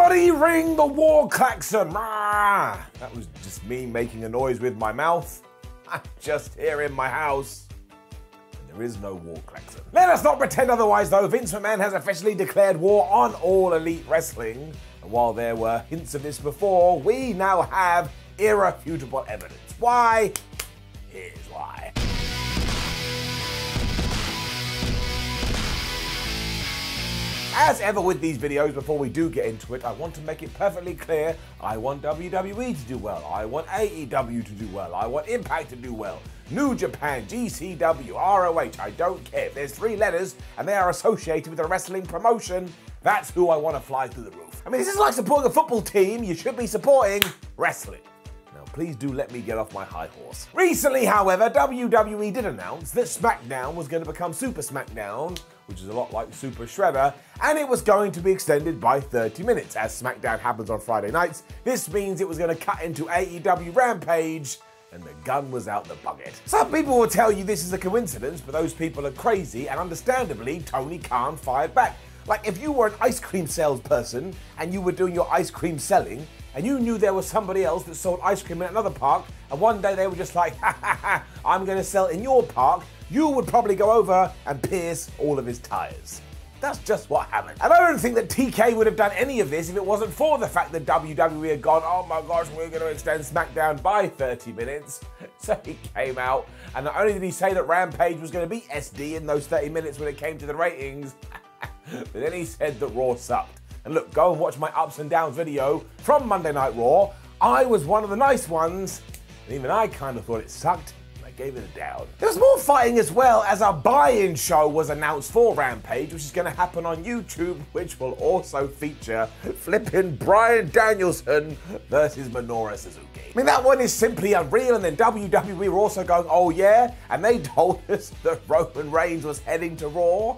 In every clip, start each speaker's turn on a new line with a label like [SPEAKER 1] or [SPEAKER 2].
[SPEAKER 1] Somebody ring the war klaxon! Ah, that was just me making a noise with my mouth. I'm just here in my house. And there is no war klaxon. Let us not pretend otherwise though. Vince McMahon has officially declared war on all Elite Wrestling. And while there were hints of this before, we now have irrefutable evidence. Why? Here's why. As ever with these videos, before we do get into it, I want to make it perfectly clear, I want WWE to do well, I want AEW to do well, I want Impact to do well, New Japan, GCW, ROH, I don't care. If there's 3 letters and they are associated with a wrestling promotion, that's who I want to fly through the roof. I mean, this is like supporting a football team, you should be supporting wrestling. Now, please do let me get off my high horse. Recently, however, WWE did announce that SmackDown was going to become Super SmackDown, which is a lot like Super Shredder, and it was going to be extended by 30 minutes. As SmackDown happens on Friday nights, this means it was going to cut into AEW Rampage, and the gun was out the bucket. Some people will tell you this is a coincidence, but those people are crazy, and understandably, Tony Khan fired back. Like, if you were an ice cream salesperson, and you were doing your ice cream selling, and you knew there was somebody else that sold ice cream in another park, and one day they were just like, ha ha ha, I'm gonna sell in your park, you would probably go over and pierce all of his tires. That's just what happened. And I don't think that TK would have done any of this if it wasn't for the fact that WWE had gone, oh my gosh, we're going to extend SmackDown by 30 minutes. So he came out, and not only did he say that Rampage was going to be SD in those 30 minutes when it came to the ratings, but then he said that Raw sucked. And look, go and watch my ups and downs video from Monday Night Raw. I was one of the nice ones, and even I kind of thought it sucked. Gave it a down. There was more fighting as well, as a buy-in show was announced for Rampage, which is going to happen on YouTube, which will also feature flipping Bryan Danielson versus Minoru Suzuki. I mean, that one is simply unreal, and then WWE were also going, oh yeah, and they told us that Roman Reigns was heading to Raw.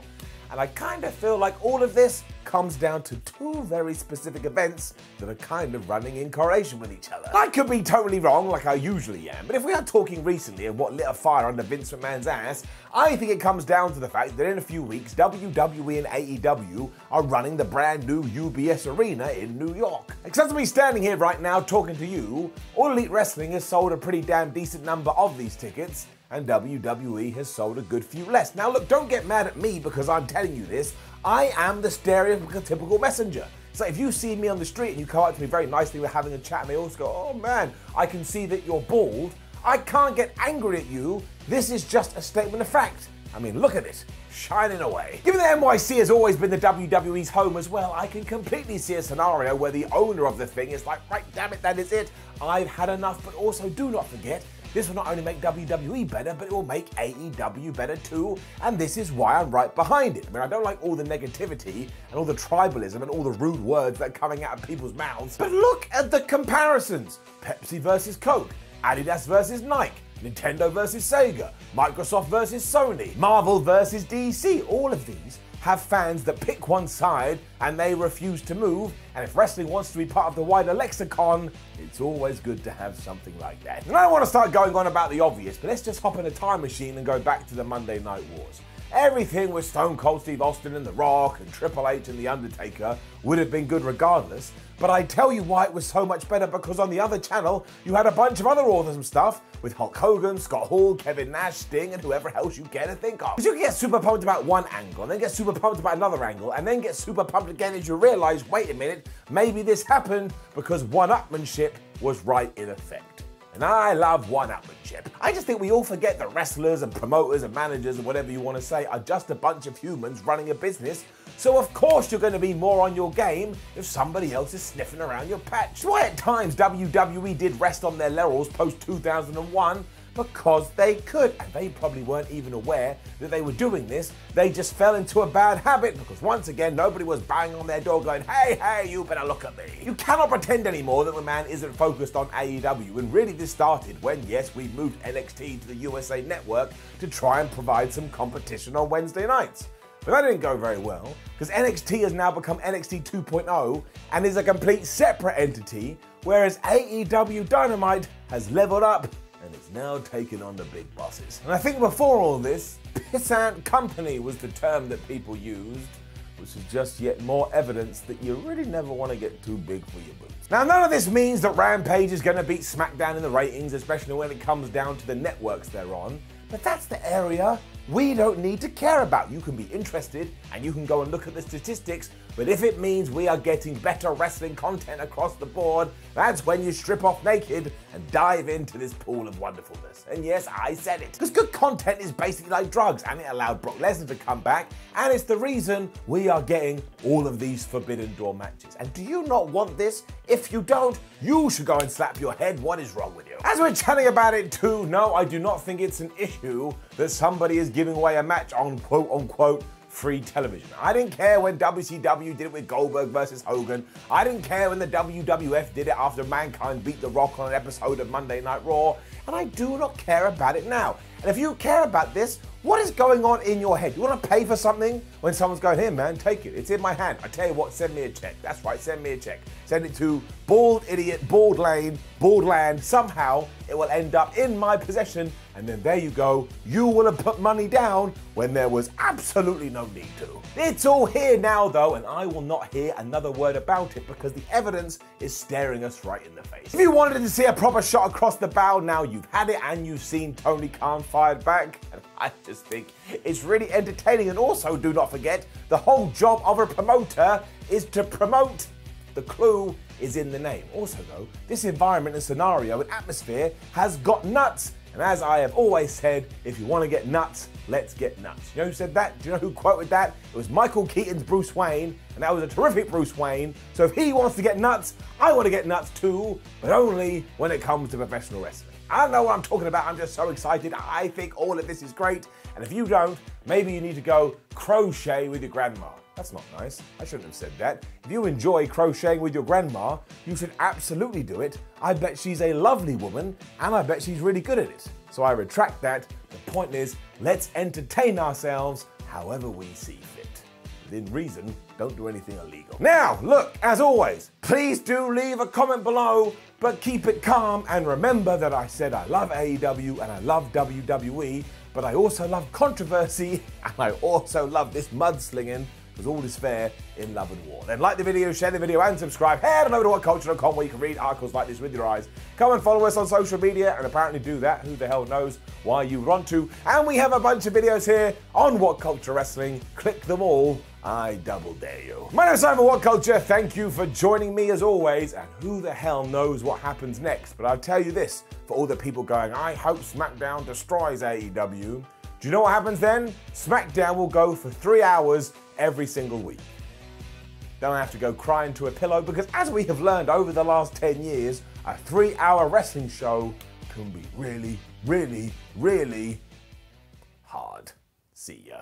[SPEAKER 1] And I kind of feel like all of this comes down to 2 very specific events that are kind of running in correlation with each other. I could be totally wrong, like I usually am, but if we are talking recently and what lit a fire under Vince McMahon's ass, I think it comes down to the fact that in a few weeks, WWE and AEW are running the brand new UBS Arena in New York. Except for me standing here right now talking to you, All Elite Wrestling has sold a pretty damn decent number of these tickets, and WWE has sold a good few less. Now look, don't get mad at me because I'm telling you this. I am the stereotypical messenger. So if you see me on the street and you come up to me very nicely, we're having a chat, and they also go, oh man, I can see that you're bald. I can't get angry at you. This is just a statement of fact. I mean, look at it, shining away. Given that NYC has always been the WWE's home as well, I can completely see a scenario where the owner of the thing is like, right, damn it, that is it. I've had enough, but also do not forget, this will not only make WWE better, but it will make AEW better too, and this is why I'm right behind it. I mean, I don't like all the negativity and all the tribalism and all the rude words that are coming out of people's mouths, but look at the comparisons. Pepsi versus Coke, Adidas versus Nike, Nintendo versus Sega, Microsoft versus Sony, Marvel versus DC. All of these have fans that pick one side and they refuse to move, and if wrestling wants to be part of the wider lexicon, it's always good to have something like that. And I don't want to start going on about the obvious, but let's just hop in a time machine and go back to the Monday Night Wars. Everything with Stone Cold Steve Austin and The Rock and Triple H and The Undertaker would have been good regardless, but I tell you why it was so much better, because on the other channel, you had a bunch of other awesome stuff with Hulk Hogan, Scott Hall, Kevin Nash, Sting, and whoever else you care to think of. Because you can get super pumped about one angle, and then get super pumped about another angle, and then get super pumped again as you realize, wait a minute, maybe this happened because one-upmanship was right in effect. And I love one-upmanship. I just think we all forget that wrestlers and promoters and managers and whatever you want to say are just a bunch of humans running a business. So of course you're going to be more on your game if somebody else is sniffing around your patch. That's why at times WWE did rest on their laurels post 2001, because they could, and they probably weren't even aware that they were doing this. They just fell into a bad habit because once again nobody was banging on their door going, hey, hey, you better look at me. You cannot pretend anymore that the man isn't focused on AEW, and really this started when, yes, we moved NXT to the USA Network to try and provide some competition on Wednesday nights. But that didn't go very well, because NXT has now become NXT 2.0 and is a complete separate entity, whereas AEW Dynamite has leveled up and it's now taken on the big bosses. And I think before all this, pissant company was the term that people used, which is just yet more evidence that you really never want to get too big for your boots. Now, none of this means that Rampage is going to beat SmackDown in the ratings, especially when it comes down to the networks they're on, but that's the area we don't need to care about. You can be interested and you can go and look at the statistics, but if it means we are getting better wrestling content across the board, that's when you strip off naked and dive into this pool of wonderfulness. And yes, I said it. Because good content is basically like drugs, and it allowed Brock Lesnar to come back, and it's the reason we are getting all of these Forbidden Door matches. And do you not want this? If you don't, you should go and slap your head. What is wrong with you? As we're chatting about it too, no, I do not think it's an issue that somebody is giving away a match on quote-unquote free television. I didn't care when WCW did it with Goldberg versus Hogan. I didn't care when the WWF did it after Mankind beat The Rock on an episode of Monday Night Raw, and I do not care about it now. And if you care about this, what is going on in your head? You want to pay for something when someone's going, here man, take it. It's in my hand. I tell you what, send me a check. That's right, send me a check. Send it to Bald Idiot, Bald Lane, Bald Land. Somehow it will end up in my possession, and then there you go. You will have put money down when there was absolutely no need to. It's all here now though, and I will not hear another word about it because the evidence is staring us right in the face. If you wanted to see a proper shot across the bow, now you've had it, and you've seen Tony Khan fired back. And I just think it's really entertaining. And also, do not forget, the whole job of a promoter is to promote. The clue is in the name. Also though, this environment and scenario and atmosphere has got nuts. And as I have always said, if you want to get nuts, let's get nuts. You know who said that? Do you know who quoted that? It was Michael Keaton's Bruce Wayne, and that was a terrific Bruce Wayne. So if he wants to get nuts, I want to get nuts too, but only when it comes to professional wrestling. I don't know what I'm talking about. I'm just so excited. I think all of this is great. And if you don't, maybe you need to go crochet with your grandma. That's not nice. I shouldn't have said that. If you enjoy crocheting with your grandma, you should absolutely do it. I bet she's a lovely woman, and I bet she's really good at it. So I retract that. The point is, let's entertain ourselves however we see fit. Within reason, don't do anything illegal. Now, look, as always, please do leave a comment below, but keep it calm, and remember that I said I love AEW and I love WWE, but I also love controversy, and I also love this mudslinging, because all is fair in love and war. Then like the video, share the video, and subscribe. Head on over to whatculture.com where you can read articles like this with your eyes. Come and follow us on social media, and apparently do that. Who the hell knows why you want to. And we have a bunch of videos here on What Culture Wrestling. Click them all. I double dare you. My name is Simon What Culture. Thank you for joining me as always. And who the hell knows what happens next? But I'll tell you this, for all the people going, I hope SmackDown destroys AEW. Do you know what happens then? SmackDown will go for 3 hours every single week. Don't have to go crying to a pillow, because as we have learned over the last 10 years, a 3-hour wrestling show can be really, really, really hard. See ya.